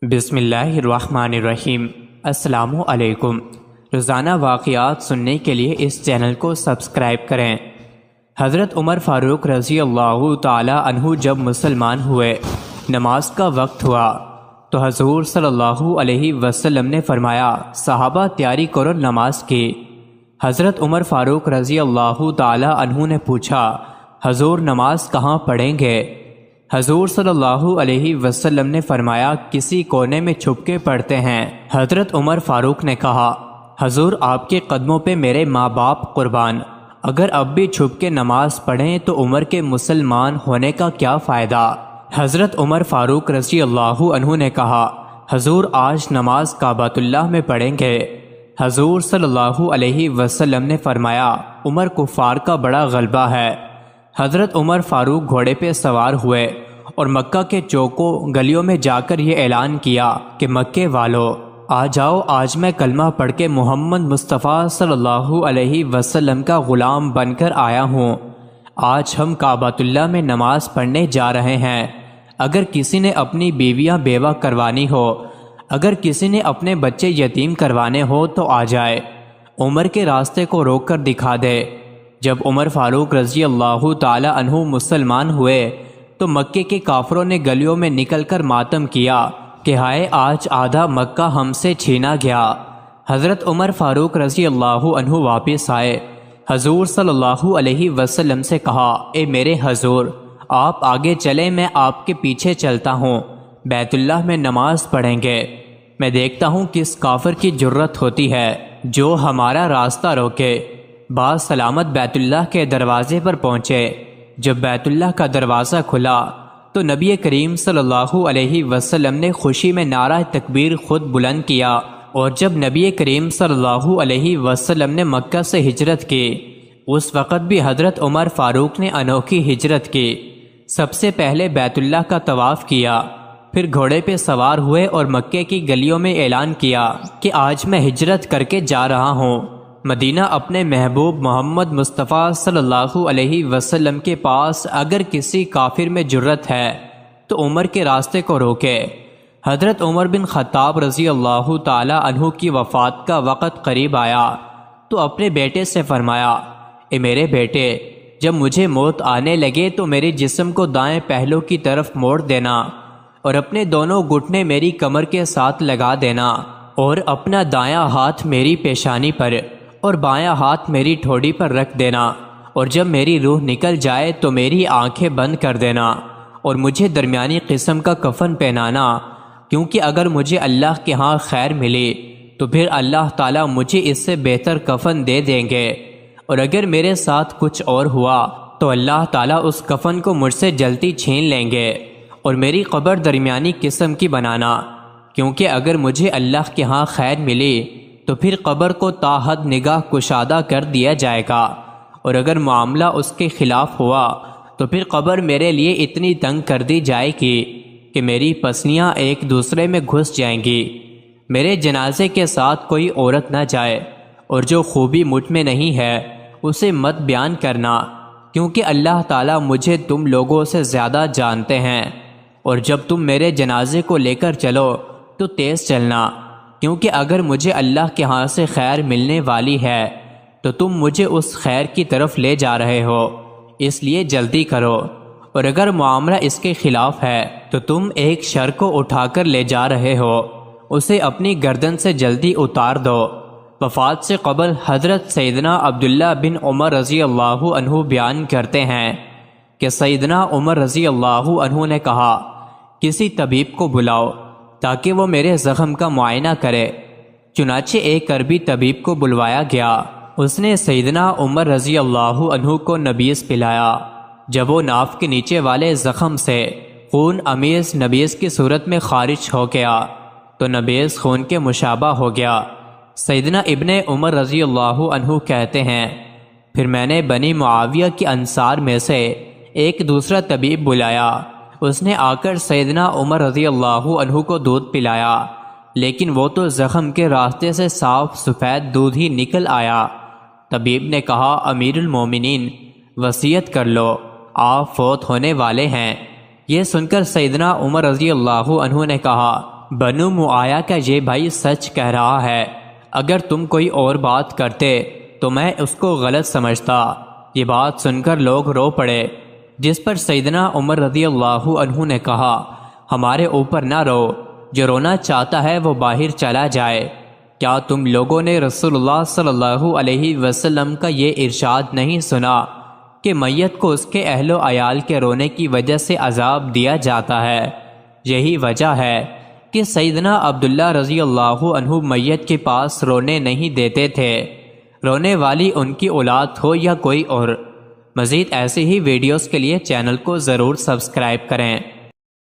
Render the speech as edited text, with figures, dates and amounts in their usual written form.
بسم اللہ الرحمن الرحیم۔ السلام علیکم۔ روزانہ واقعات سننے کے لیے اس چینل کو سبسکرائب کریں۔ حضرت عمر فاروق رضی اللہ تعالی عنہ جب مسلمان ہوئے، نماز کا وقت ہوا تو حضور صلی اللہ علیہ وسلم نے فرمایا، صحابہ تیاری کرو نماز کی۔ حضرت عمر فاروق رضی اللہ تعالی عنہ نے پوچھا، حضور نماز کہاں پڑھیں گے؟ حضور صلی اللہ علیہ وسلم نے فرمایا، کسی کونے میں چھپ کے پڑھتے ہیں۔ حضرت عمر فاروق نے کہا، حضور آپ کے قدموں پہ میرے ماں باپ قربان، اگر اب بھی چھپ کے نماز پڑھیں تو عمر کے مسلمان ہونے کا کیا فائدہ؟ حضرت عمر فاروق رضی اللہ عنہ نے کہا، حضور آج نماز کعبۃ اللہ میں پڑھیں گے۔ حضور صلی اللہ علیہ وسلم نے فرمایا، عمر کفار کا بڑا غلبہ ہے۔ حضرت عمر فاروق گھوڑے پہ سوار ہوئے اور مکہ کے چوکوں گلیوں میں جا کر یہ اعلان کیا کہ مکے والو آ جاؤ، آج میں کلمہ پڑھ کے محمد مصطفیٰ صلی اللہ علیہ وسلم کا غلام بن کر آیا ہوں۔ آج ہم کعبۃ اللہ میں نماز پڑھنے جا رہے ہیں۔ اگر کسی نے اپنی بیویاں بیوہ کروانی ہو، اگر کسی نے اپنے بچے یتیم کروانے ہو تو آ جائے، عمر کے راستے کو روک کر دکھا دے۔ جب عمر فاروق رضی اللہ تعالی عنہ مسلمان ہوئے تو مکے کے کافروں نے گلیوں میں نکل کر ماتم کیا کہ ہائے آج آدھا مکہ ہم سے چھینا گیا۔ حضرت عمر فاروق رضی اللہ عنہ واپس آئے، حضور صلی اللہ علیہ وسلم سے کہا، اے میرے حضور، آپ آگے چلیں، میں آپ کے پیچھے چلتا ہوں، بیت اللہ میں نماز پڑھیں گے۔ میں دیکھتا ہوں کس کافر کی جرت ہوتی ہے جو ہمارا راستہ روکے۔ باز سلامت بیت اللہ کے دروازے پر پہنچے۔ جب بیت اللہ کا دروازہ کھلا تو نبی کریم صلی اللہ علیہ وسلم نے خوشی میں نعرہ تکبیر خود بلند کیا، اور جب نبی کریم صلی اللہ علیہ وسلم نے مکہ سے ہجرت کی، اس وقت بھی حضرت عمر فاروق نے انوکھی ہجرت کی۔ سب سے پہلے بیت اللہ کا طواف کیا، پھر گھوڑے پہ سوار ہوئے اور مکے کی گلیوں میں اعلان کیا کہ آج میں ہجرت کر کے جا رہا ہوں مدینہ اپنے محبوب محمد مصطفیٰ صلی اللہ علیہ وسلم کے پاس۔ اگر کسی کافر میں جرت ہے تو عمر کے راستے کو روکے۔ حضرت عمر بن خطاب رضی اللہ تعالی عنہ کی وفات کا وقت قریب آیا تو اپنے بیٹے سے فرمایا، اے میرے بیٹے، جب مجھے موت آنے لگے تو میرے جسم کو دائیں پہلو کی طرف موڑ دینا اور اپنے دونوں گھٹنے میری کمر کے ساتھ لگا دینا، اور اپنا دایاں ہاتھ میری پیشانی پر اور بایاں ہاتھ میری ٹھوڑی پر رکھ دینا، اور جب میری روح نکل جائے تو میری آنکھیں بند کر دینا اور مجھے درمیانی قسم کا کفن پہنانا، کیونکہ اگر مجھے اللہ کے ہاں خیر ملی تو پھر اللہ تعالیٰ مجھے اس سے بہتر کفن دے دیں گے، اور اگر میرے ساتھ کچھ اور ہوا تو اللہ تعالیٰ اس کفن کو مجھ سے جلدی چھین لیں گے، اور میری قبر درمیانی قسم کی بنانا، کیونکہ اگر مجھے اللہ کے ہاں خیر ملی تو پھر قبر کو تا حد نگاہ کشادہ کر دیا جائے گا، اور اگر معاملہ اس کے خلاف ہوا تو پھر قبر میرے لیے اتنی تنگ کر دی جائے گی کہ میری پسلیاں ایک دوسرے میں گھس جائیں گی۔ میرے جنازے کے ساتھ کوئی عورت نہ جائے، اور جو خوبی مجھ میں نہیں ہے اسے مت بیان کرنا، کیونکہ اللہ تعالیٰ مجھے تم لوگوں سے زیادہ جانتے ہیں، اور جب تم میرے جنازے کو لے کر چلو تو تیز چلنا، کیونکہ اگر مجھے اللہ کے ہاں سے خیر ملنے والی ہے تو تم مجھے اس خیر کی طرف لے جا رہے ہو، اس لیے جلدی کرو، اور اگر معاملہ اس کے خلاف ہے تو تم ایک شر کو اٹھا کر لے جا رہے ہو، اسے اپنی گردن سے جلدی اتار دو۔ وفات سے قبل حضرت سیدنا عبداللہ بن عمر رضی اللہ عنہ بیان کرتے ہیں کہ سیدنا عمر رضی اللہ عنہ نے کہا، کسی طبیب کو بلاؤ تاکہ وہ میرے زخم کا معائنہ کرے۔ چنانچہ ایک عربی طبیب کو بلوایا گیا، اس نے سیدنا عمر رضی اللہ عنہ کو نبیذ پلایا۔ جب وہ ناف کے نیچے والے زخم سے خون امیز نبیذ کی صورت میں خارج ہو گیا تو نبیذ خون کے مشابہ ہو گیا۔ سیدنا ابن عمر رضی اللہ عنہ کہتے ہیں، پھر میں نے بنی معاویہ کی انصار میں سے ایک دوسرا طبیب بلایا، اس نے آ کر سیدنا عمر رضی اللہ عنہ کو دودھ پلایا، لیکن وہ تو زخم کے راستے سے صاف سفید دودھ ہی نکل آیا۔ طبیب نے کہا، امیر المومنین وصیت کر لو، آپ فوت ہونے والے ہیں۔ یہ سن کر سیدنا عمر رضی اللہ عنہ نے کہا، بنو معایا کا یہ بھائی سچ کہہ رہا ہے، اگر تم کوئی اور بات کرتے تو میں اس کو غلط سمجھتا۔ یہ بات سن کر لوگ رو پڑے، جس پر سیدنا عمر رضی اللہ عنہ نے کہا، ہمارے اوپر نہ رو، جو رونا چاہتا ہے وہ باہر چلا جائے۔ کیا تم لوگوں نے رسول اللہ صلی اللہ علیہ وسلم کا یہ ارشاد نہیں سنا کہ میت کو اس کے اہل و عیال کے رونے کی وجہ سے عذاب دیا جاتا ہے؟ یہی وجہ ہے کہ سیدنا عبداللہ رضی اللہ عنہ میت کے پاس رونے نہیں دیتے تھے، رونے والی ان کی اولاد ہو یا کوئی اور۔ مزید ایسی ہی ویڈیوز کے لیے چینل کو ضرور سبسکرائب کریں۔